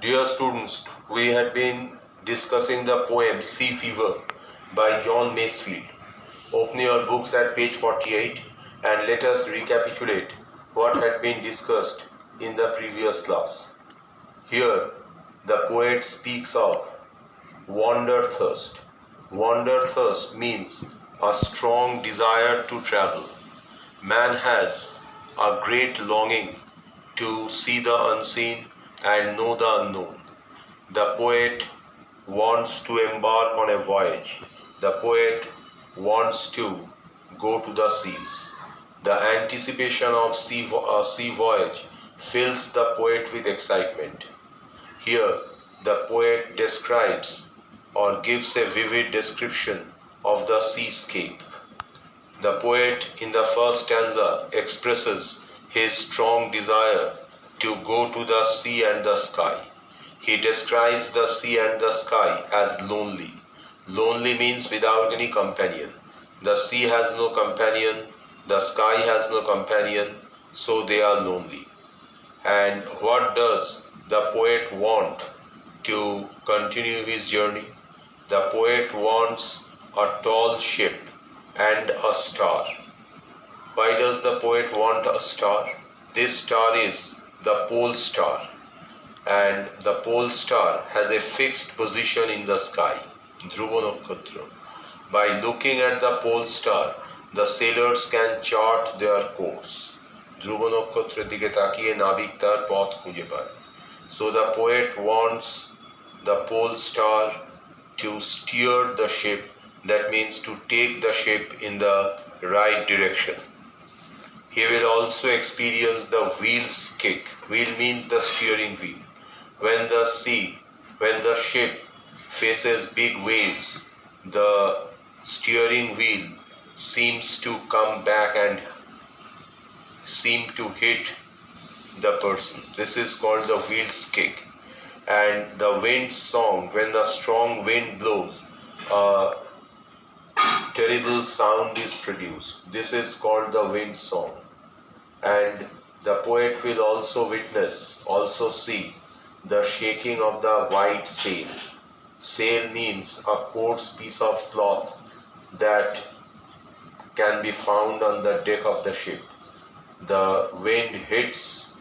Dear students, we had been discussing the poem Sea Fever by John Masefield. Open your books at page 48 and let us recapitulate what had been discussed in the previous class. Here, the poet speaks of wanderthirst. Wanderthirst means a strong desire to travel. Man has a great longing to see the unseen and know the unknown. The poet wants to embark on a voyage. The poet wants to go to the seas. The anticipation of a sea voyage fills the poet with excitement. Here, the poet describes or gives a vivid description of the seascape. The poet in the first stanza expresses his strong desire to go to the sea and the sky. He describes the sea and the sky as lonely. Lonely means without any companion. The sea has no companion, the sky has no companion, so they are lonely. And what does the poet want to continue his journey? The poet wants a tall ship and a star. Why does the poet want a star? This star is the pole star, and the pole star has a fixed position in the sky, Dhruva Nakshatra. By looking at the pole star, the sailors can chart their course. Dhruva Nakshatra dike takiye navik tar path khunje paye. So the poet wants the pole star to steer the ship, that means to take the ship in the right direction. He will also experience the wheel's kick. Wheel means the steering wheel. When the ship faces big waves, the steering wheel seems to come back and seem to hit the person. This is called the wheel's kick. And the wind song, when the strong wind blows, a terrible sound is produced. This is called the wind song. And the poet will also see the shaking of the white sail. Sail means a coarse piece of cloth that can be found on the deck of the ship. The wind hits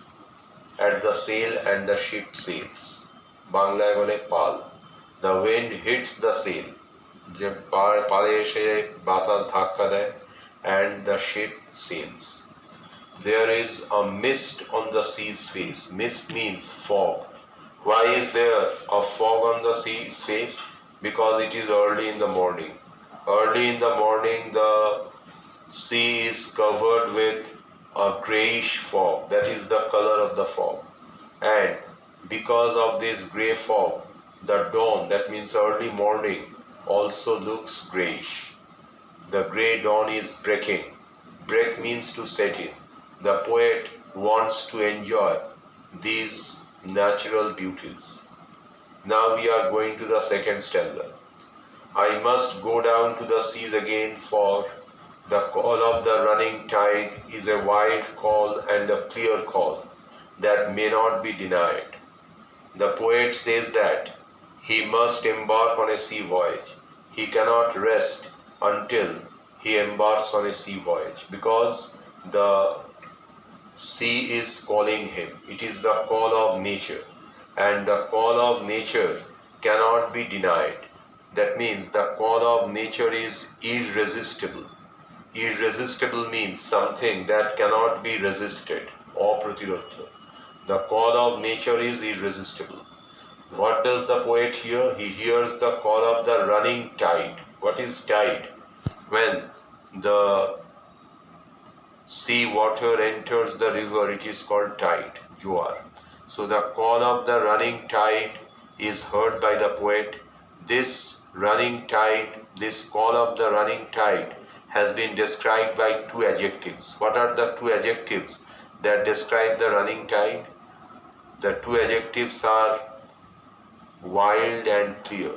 at the sail and the ship sails. Banglaয় বলে পাল. The wind hits the sail. যে পালে এসে বাতাস ধাক্কা দেয় and the ship sails. There is a mist on the sea's face. Mist means fog. Why is there a fog on the sea's face? Because it is early in the morning. Early in the morning, the sea is covered with a grayish fog. That is the color of the fog. And because of this grey fog, the dawn, that means early morning, also looks grayish. The grey dawn is breaking. Break means to set in. The poet wants to enjoy these natural beauties. Now we are going to the second stanza. I must go down to the seas again, for the call of the running tide is a wild call and a clear call that may not be denied. The poet says that he must embark on a sea voyage. He cannot rest until he embarks on a sea voyage, because the sea is calling him. It is the call of nature, and the call of nature cannot be denied. That means the call of nature is irresistible. Irresistible means something that cannot be resisted. Apratilodha. The call of nature is irresistible. What does the poet hear? He hears the call of the running tide. What is tide? When the sea water enters the river, it is called tide, Juar. So the call of the running tide is heard by the poet. This running tide, this call of the running tide has been described by two adjectives. What are the two adjectives that describe the running tide? The two adjectives are wild and clear.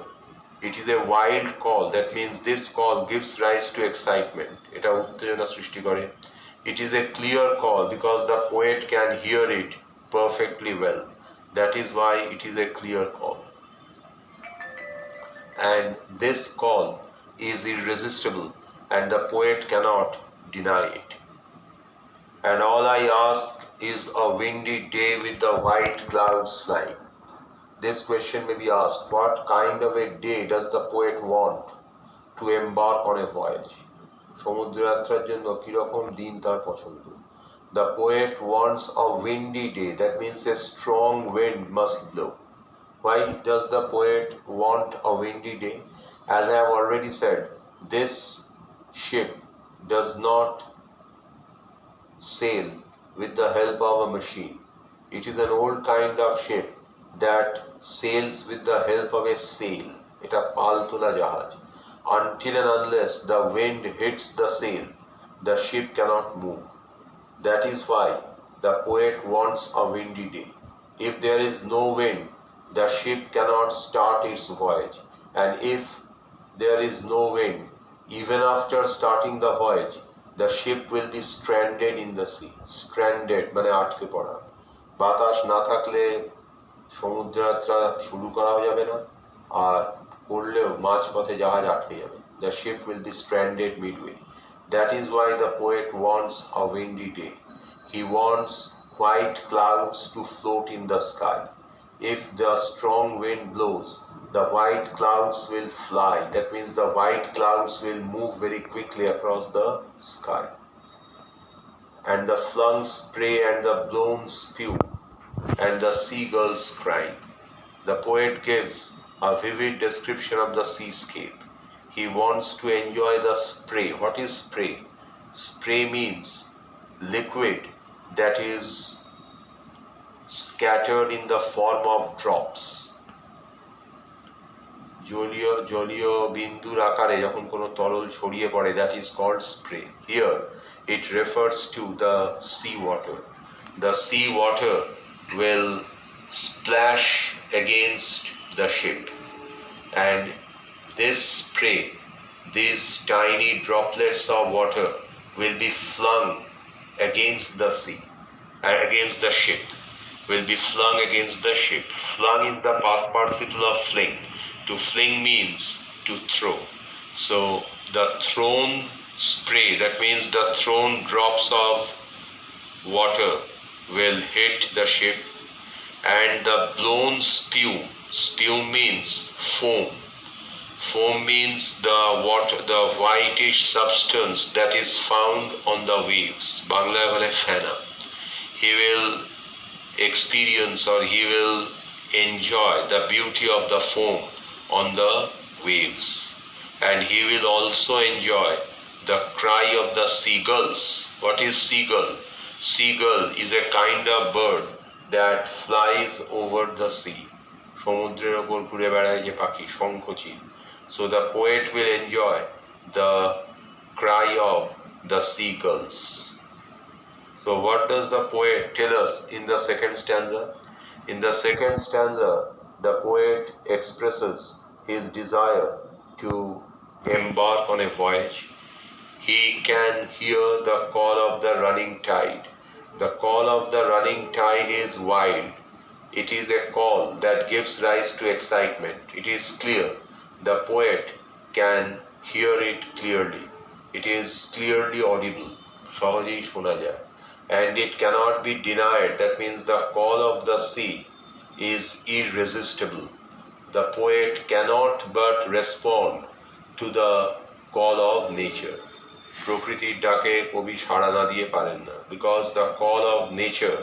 It is a wild call. That means this call gives rise to excitement. এটা উত্তেজনা সৃষ্টি করে. It is a clear call because the poet can hear it perfectly well. That is why it is a clear call. And this call is irresistible, and the poet cannot deny it. And all I ask is a windy day with the white clouds flying. This question may be asked, what kind of a day does the poet want to embark on a voyage? সমুদ্রযাত্রার জন্য কিরকম দিন তার পছন্দ? The poet wants a windy day, that means a strong wind must blow. Why does the poet want a windy day? As I have already said, this ship does not sail with the help of a machine. It is an old kind of ship that sails with the help of a sail. এটা পাল তোলা জাহাজ. Until and unless the wind hits the sail, the ship cannot move. That is why the poet wants a windy day. If there is no wind, the ship cannot start its voyage. And if there is no wind, even after starting the voyage, the ship will be stranded in the sea. Stranded মানে আটকে পড়া. বাতাস না থাকলে সমুদ্রযাত্রা শুরু করা যাবে না, আর করলেও মাঝপথে জাহাজ আটকে যাবে. The ship will be stranded midway. That is why the poet wants a windy day. He wants white clouds to float in the sky. If the strong wind blows, the white clouds will fly. That means the white clouds will move very quickly across the sky. And the flung spray and the blown spew and the seagulls crying. The poet gives a vivid description of the seascape. He wants to enjoy the spray. What is spray? Spray means liquid that is scattered in the form of drops. জলীয় বিন্দুর আকারে যখন কোনো তরল ছড়িয়ে পড়ে, that is called spray. Here it refers to the sea water. The sea water will splash against the ship, and this spray, these tiny droplets of water will be flung against the sea, against the ship, will be flung against the ship. Flung is the past participle of fling. To fling means to throw. So the thrown spray, that means the thrown drops of water will hit the ship, and the blown spew means foam. Foam means the water, the whitish substance that is found on the waves. Banglaয় বলে ফেনা. He will experience, or he will enjoy the beauty of the foam on the waves, and he will also enjoy the cry of the seagulls. What is seagull? Seagull is a kind of bird that flies over the sea. সমুদ্রের ওপর ঘুরে বেড়ায় যে পাখি, Shankhachil. So the poet will enjoy the cry of the seagulls. So what does the poet tell us in the second stanza? In the second stanza, the poet expresses his desire to embark on a voyage. He can hear the call of the running tide. The call of the running tide is wild. It is a call that gives rise to excitement. It is clear. The poet can hear it clearly. It is clearly audible. সহজেই শোনা যায়. And it cannot be denied. That means the call of the sea is irresistible. The poet cannot but respond to the call of nature. প্রকৃতির ডাকে কবি সাড়া না দিয়ে পারেন না, because the call of nature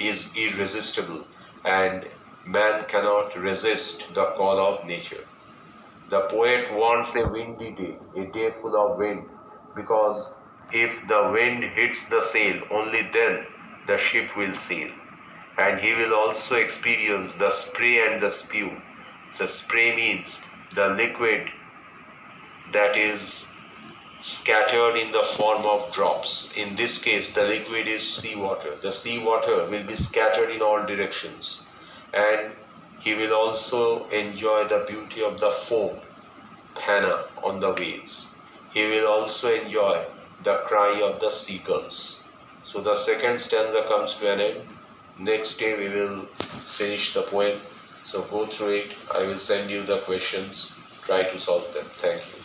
is irresistible and man cannot resist the call of nature. The poet wants a windy day, a day full of wind, because if the wind hits the sail, only then the ship will sail. And he will also experience the spray and the spew. The spray means the liquid that is scattered in the form of drops. In this case, the liquid is seawater. The seawater will be scattered in all directions. And he will also enjoy the beauty of the foam, phana, on the waves. He will also enjoy the cry of the seagulls. So the second stanza comes to an end. Next day we will finish the poem. So go through it. I will send you the questions. Try to solve them. Thank you.